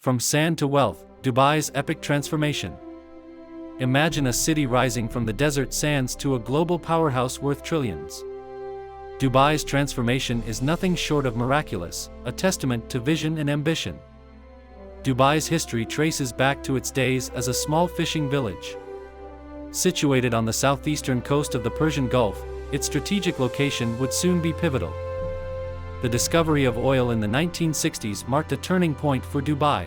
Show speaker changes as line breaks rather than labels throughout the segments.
From sand to wealth, Dubai's epic transformation. Imagine a city rising from the desert sands to a global powerhouse worth trillions. Dubai's transformation is nothing short of miraculous, a testament to vision and ambition. Dubai's history traces back to its days as a small fishing village. Situated on the southeastern coast of the Persian Gulf, its strategic location would soon be pivotal. The discovery of oil in the 1960s marked a turning point for Dubai.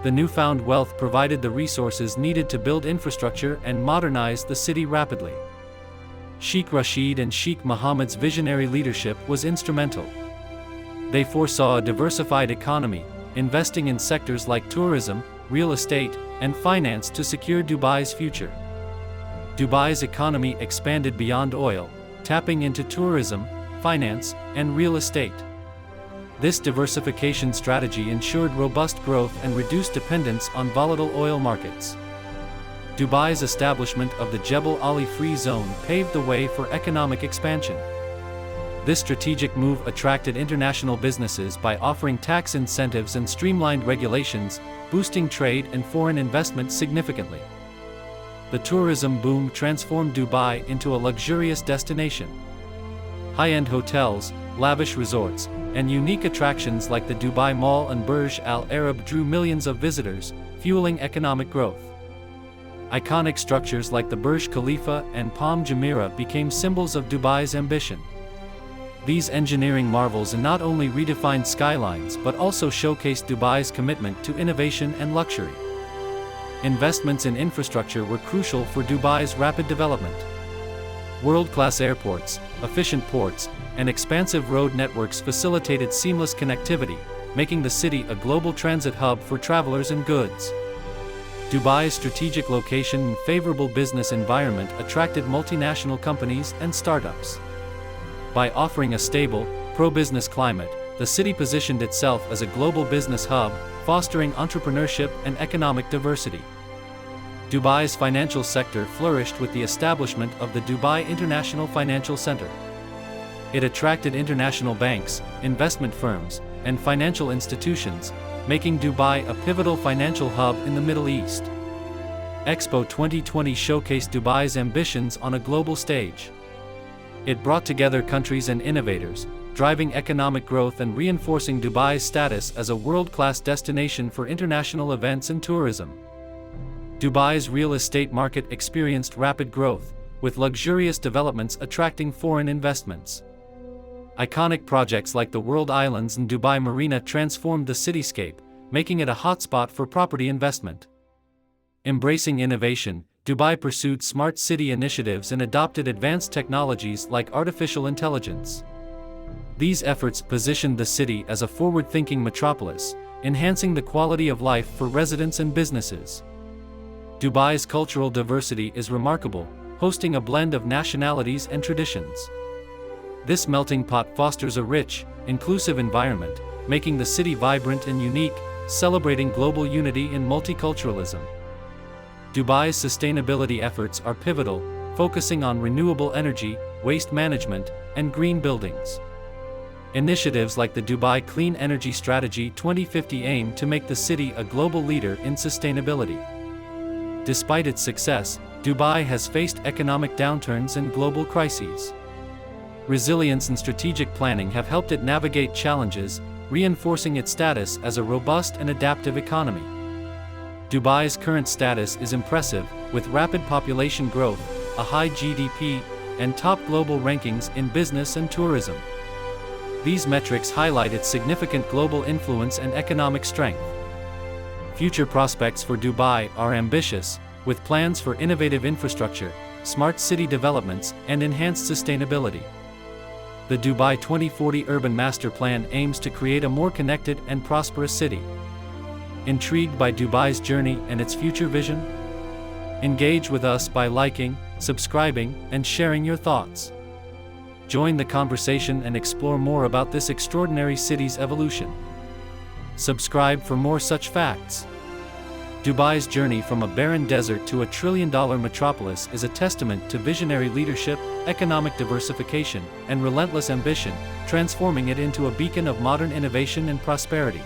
The newfound wealth provided the resources needed to build infrastructure and modernize the city rapidly. Sheikh Rashid and Sheikh Mohammed's visionary leadership was instrumental. They foresaw a diversified economy, investing in sectors like tourism, real estate, and finance to secure Dubai's future. Dubai's economy expanded beyond oil, tapping into tourism, finance, and real estate. This diversification strategy ensured robust growth and reduced dependence on volatile oil markets. Dubai's establishment of the Jebel Ali Free Zone paved the way for economic expansion. This strategic move attracted international businesses by offering tax incentives and streamlined regulations, boosting trade and foreign investment significantly. The tourism boom transformed Dubai into a luxurious destination. High-end hotels, lavish resorts, and unique attractions like the Dubai Mall and Burj Al Arab drew millions of visitors, fueling economic growth. Iconic structures like the Burj Khalifa and Palm Jumeirah became symbols of Dubai's ambition. These engineering marvels not only redefined skylines but also showcased Dubai's commitment to innovation and luxury. Investments in infrastructure were crucial for Dubai's rapid development. World-class airports, efficient ports, and expansive road networks facilitated seamless connectivity, making the city a global transit hub for travelers and goods. Dubai's strategic location and favorable business environment attracted multinational companies and startups. By offering a stable, pro-business climate, the city positioned itself as a global business hub, fostering entrepreneurship and economic diversity. Dubai's financial sector flourished with the establishment of the Dubai International Financial Center. It attracted international banks, investment firms, and financial institutions, making Dubai a pivotal financial hub in the Middle East. Expo 2020 showcased Dubai's ambitions on a global stage. It brought together countries and innovators, driving economic growth and reinforcing Dubai's status as a world-class destination for international events and tourism. Dubai's real estate market experienced rapid growth, with luxurious developments attracting foreign investments. Iconic projects like the World Islands and Dubai Marina transformed the cityscape, making it a hotspot for property investment. Embracing innovation, Dubai pursued smart city initiatives and adopted advanced technologies like artificial intelligence. These efforts positioned the city as a forward-thinking metropolis, enhancing the quality of life for residents and businesses. Dubai's cultural diversity is remarkable, hosting a blend of nationalities and traditions. This melting pot fosters a rich, inclusive environment, making the city vibrant and unique, celebrating global unity and multiculturalism. Dubai's sustainability efforts are pivotal, focusing on renewable energy, waste management, and green buildings. Initiatives like the Dubai Clean Energy Strategy 2050 aim to make the city a global leader in sustainability. Despite its success, Dubai has faced economic downturns and global crises. Resilience and strategic planning have helped it navigate challenges, reinforcing its status as a robust and adaptive economy. Dubai's current status is impressive, with rapid population growth, a high GDP, and top global rankings in business and tourism. These metrics highlight its significant global influence and economic strength. Future prospects for Dubai are ambitious, with plans for innovative infrastructure, smart city developments, and enhanced sustainability. The Dubai 2040 Urban Master Plan aims to create a more connected and prosperous city. Intrigued by Dubai's journey and its future vision? Engage with us by liking, subscribing, and sharing your thoughts. Join the conversation and explore more about this extraordinary city's evolution. Subscribe for more such facts. Dubai's journey from a barren desert to a trillion-dollar metropolis is a testament to visionary leadership, economic diversification, and relentless ambition, transforming it into a beacon of modern innovation and prosperity.